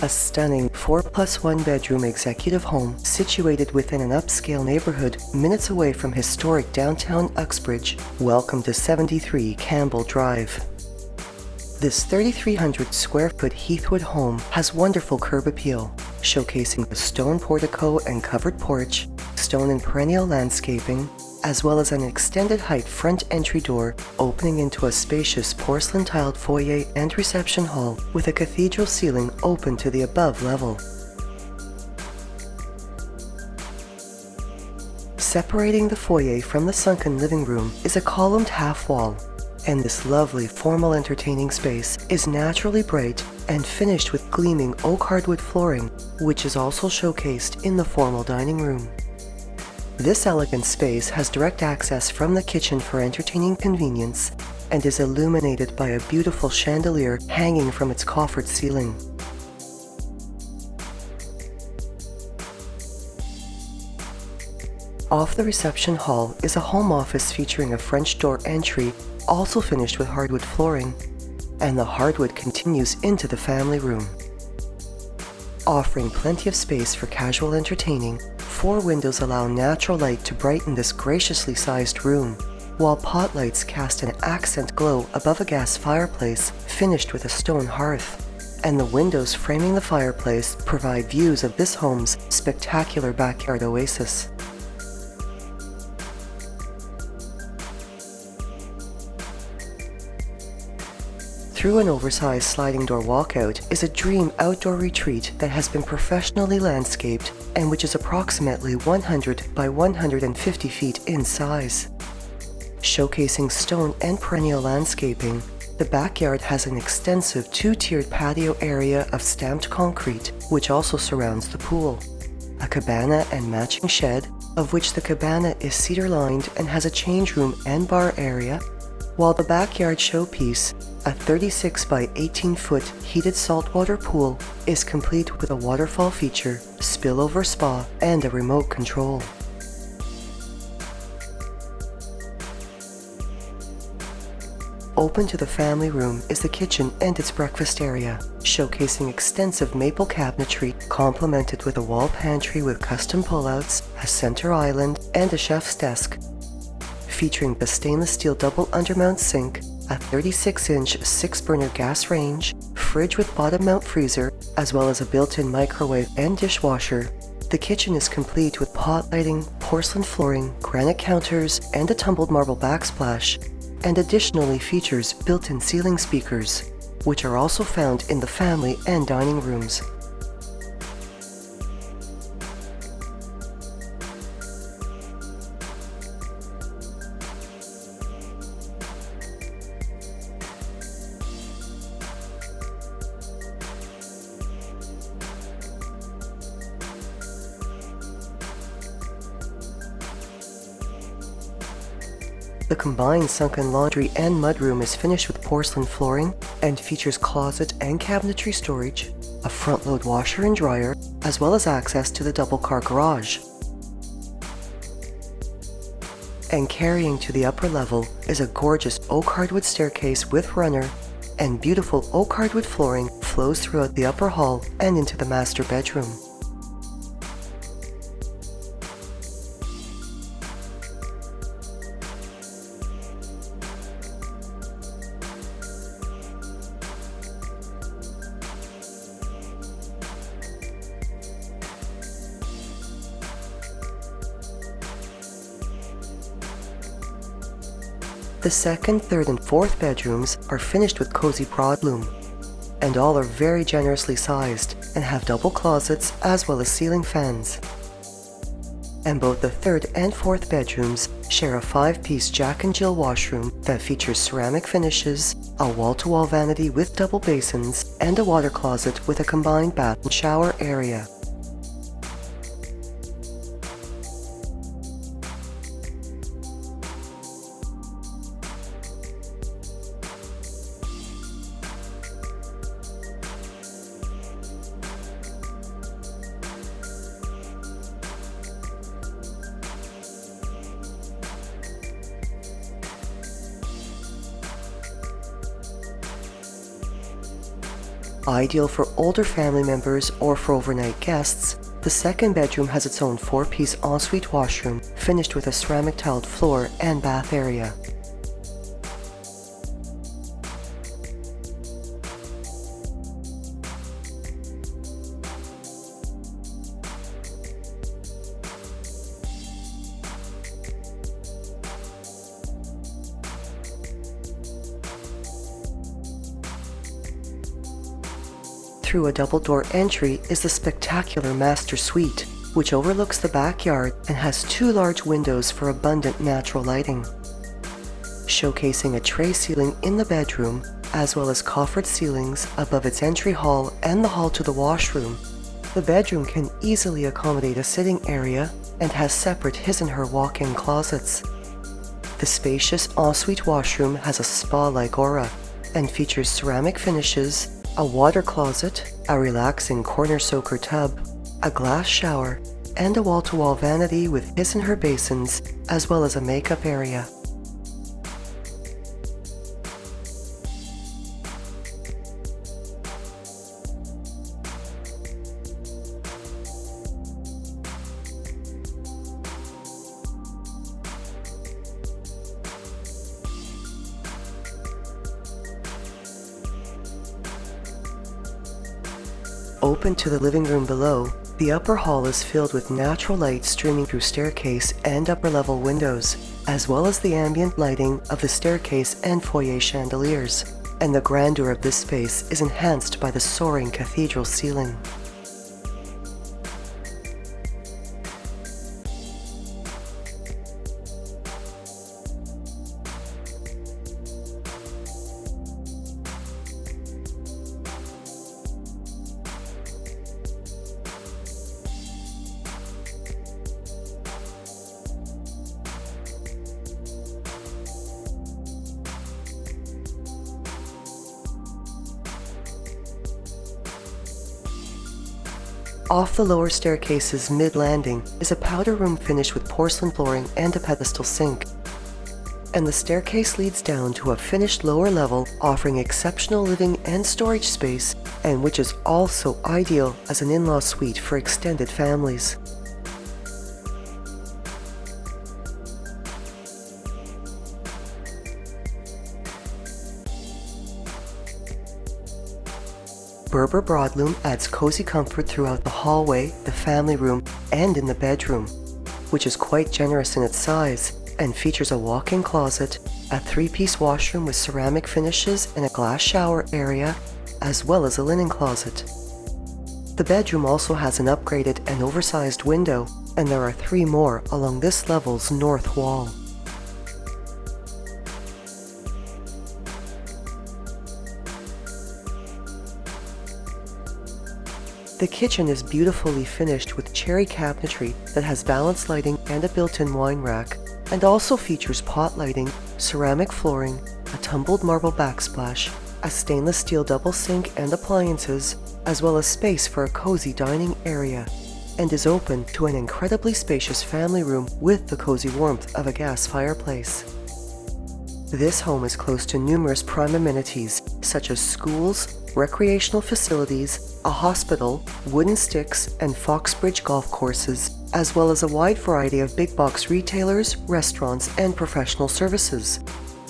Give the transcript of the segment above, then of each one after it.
a stunning 4+1 bedroom executive home situated within an upscale neighborhood minutes away from historic downtown Uxbridge. Welcome to 73 Campbell Drive. This 3,300 square foot Heathwood home has wonderful curb appeal, showcasing the stone portico and covered porch, stone and perennial landscaping, as well as an extended height front entry door opening into a spacious porcelain-tiled foyer and reception hall with a cathedral ceiling open to the above level. Separating the foyer from the sunken living room is a columned half wall, and this lovely formal entertaining space is naturally bright and finished with gleaming oak hardwood flooring, which is also showcased in the formal dining room. This elegant space has direct access from the kitchen for entertaining convenience and is illuminated by a beautiful chandelier hanging from its coffered ceiling. Off the reception hall is a home office featuring a French door entry, also finished with hardwood flooring, and the hardwood continues into the family room. Offering plenty of space for casual entertaining, 4 windows allow natural light to brighten this graciously sized room, while pot lights cast an accent glow above a gas fireplace finished with a stone hearth, and the windows framing the fireplace provide views of this home's spectacular backyard oasis. Through an oversized sliding door walkout is a dream outdoor retreat that has been professionally landscaped and which is approximately 100 by 150 feet in size. Showcasing stone and perennial landscaping, the backyard has an extensive 2-tiered patio area of stamped concrete, which also surrounds the pool. A cabana and matching shed, of which the cabana is cedar-lined and has a change room and bar area, while the backyard showpiece, a 36 by 18 foot heated saltwater pool, is complete with a waterfall feature, spillover spa, and a remote control. Open to the family room is the kitchen and its breakfast area, showcasing extensive maple cabinetry complemented with a wall pantry with custom pullouts, a center island, and a chef's desk. Featuring the stainless steel double undermount sink, a 36-inch 6-burner gas range, fridge with bottom mount freezer, as well as a built-in microwave and dishwasher, the kitchen is complete with pot lighting, porcelain flooring, granite counters, and a tumbled marble backsplash, and additionally features built-in ceiling speakers, which are also found in the family and dining rooms. The combined sunken laundry and mudroom is finished with porcelain flooring and features closet and cabinetry storage, a front-load washer and dryer, as well as access to the double-car garage. And carrying to the upper level is a gorgeous oak hardwood staircase with runner, and beautiful oak hardwood flooring flows throughout the upper hall and into the master bedroom. The second, third, and fourth bedrooms are finished with cozy broadloom, and all are very generously sized and have double closets as well as ceiling fans. And both the third and fourth bedrooms share a 5-piece Jack and Jill washroom that features ceramic finishes, a wall-to-wall vanity with double basins, and a water closet with a combined bath and shower area. Ideal for older family members or for overnight guests, the second bedroom has its own 4-piece ensuite washroom finished with a ceramic tiled floor and bath area. Through a double-door entry is the spectacular master suite, which overlooks the backyard and has 2 large windows for abundant natural lighting. Showcasing a tray ceiling in the bedroom, as well as coffered ceilings above its entry hall and the hall to the washroom, the bedroom can easily accommodate a sitting area and has separate his and her walk-in closets. The spacious ensuite washroom has a spa-like aura and features ceramic finishes, a water closet, a relaxing corner soaker tub, a glass shower, and a wall-to-wall vanity with his and her basins, as well as a makeup area. Open to the living room below, the upper hall is filled with natural light streaming through staircase and upper level windows, as well as the ambient lighting of the staircase and foyer chandeliers, and the grandeur of this space is enhanced by the soaring cathedral ceiling. Off the lower staircase's mid-landing is a powder room finished with porcelain flooring and a pedestal sink. And the staircase leads down to a finished lower level offering exceptional living and storage space, and which is also ideal as an in-law suite for extended families. Berber broadloom adds cozy comfort throughout the hallway, the family room, and in the bedroom, which is quite generous in its size and features a walk-in closet, a 3-piece washroom with ceramic finishes and a glass shower area, as well as a linen closet. The bedroom also has an upgraded and oversized window, and there are 3 more along this level's north wall. The kitchen is beautifully finished with cherry cabinetry that has balanced lighting and a built-in wine rack, and also features pot lighting, ceramic flooring, a tumbled marble backsplash, a stainless steel double sink and appliances, as well as space for a cozy dining area, and is open to an incredibly spacious family room with the cozy warmth of a gas fireplace. This home is close to numerous prime amenities such as schools, recreational facilities, a hospital, wooden sticks, and Uxbridge golf courses, as well as a wide variety of big box retailers, restaurants, and professional services.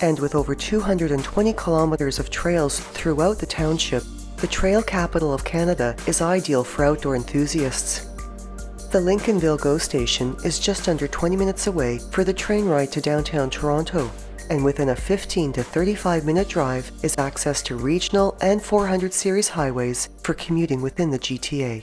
And with over 220 kilometers of trails throughout the township, the trail capital of Canada is ideal for outdoor enthusiasts. The Lincolnville GO station is just under 20 minutes away for the train ride to downtown Toronto, and within a 15 to 35-minute drive is access to regional and 400 series highways for commuting within the GTA.